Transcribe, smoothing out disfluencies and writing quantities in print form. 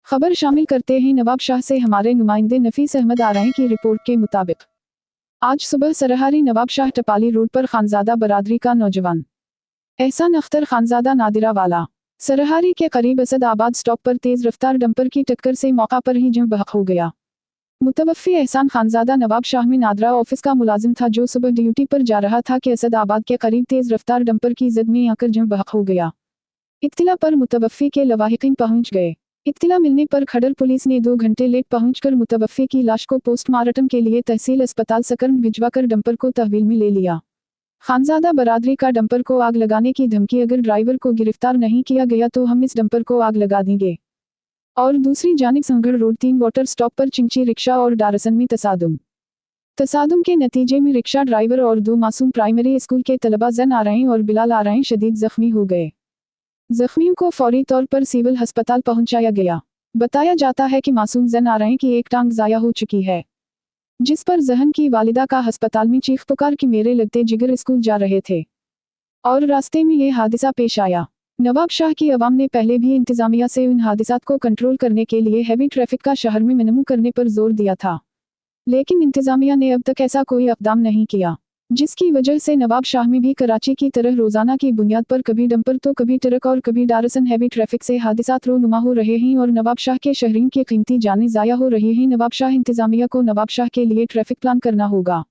खबर शामिल करते हैं नवाब शाह से हमारे नुमाइंदे नफीस अहमद आरई की रिपोर्ट के मुताबिक आज सुबह सरहारी नवाब शाह टपाली रोड पर खानजादा बरादरी का नौजवान एहसान अख्तर खानजादा नादिरा वाला सरहारी के करीब असद आबाद स्टॉप पर तेज रफ्तार डंपर की टक्कर से मौका पर ही जम बहक हो गया। मुतवफ़्फ़ी एहसान खानजादा नवाब शाह में नादरा ऑफिस का मुलाजिम था जो सुबह ड्यूटी पर जा रहा था कि असद आबाद के करीब तेज रफ्तार डंपर की जद में आकर जम बहक हो गया। इत्तिला पर मुतवफ़्फ़ी के लवाहिकीन पहुंच गए। इत्तिला मिलने पर खडर पुलिस ने 2 घंटे लेट पहुंचकर मुतवफ़्फ़ी की लाश को पोस्टमार्टम के लिए तहसील अस्पताल सकर्न भिजवाकर डंपर को तहवील में ले लिया। खानजादा बरादरी का डंपर को आग लगाने की धमकी, अगर ड्राइवर को गिरफ्तार नहीं किया गया तो हम इस डंपर को आग लगा देंगे। और दूसरी जानिब संगढ़ रोड 3 वाटर स्टॉप पर चिंची रिक्शा और डारसन में तसादुम के नतीजे में रिक्शा ड्राइवर और 2 मासूम प्राइमरी स्कूल के तलबा जन आरई और बिलाल आरई शदीद जख्मी हो गए। जख्मियों को फौरी तौर पर सिविल अस्पताल पहुंचाया गया। बताया जाता है कि मासूम जन आरई की एक टांग ज़ाया हो चुकी है, जिस पर जहन की वालिदा का अस्पताल में चीख पुकार कि मेरे लगते जिगर स्कूल जा रहे थे और रास्ते में ये हादसा पेश आया। नवाब शाह की अवाम ने पहले भी इंतजामिया से उन हादिसात को कंट्रोल करने के लिए हैवी ट्रैफिक का शहर में मिनिमम करने पर जोर दिया था, लेकिन इंतजामिया ने अब तक ऐसा कोई इक़दाम नहीं किया, जिसकी वजह से नवाब शाह में भी कराची की तरह रोजाना की बुनियाद पर कभी डंपर तो कभी ट्रक और कभी डारसन हैवी ट्रैफिक से हादिसात रोनुमा हो रहे हैं और नवाब शाह के शहरीन की कीमती जानें ज़ाया हो रही हैं। नवाब शाह इंतजामिया को नवाब शाह के लिए ट्रैफिक प्लान करना होगा।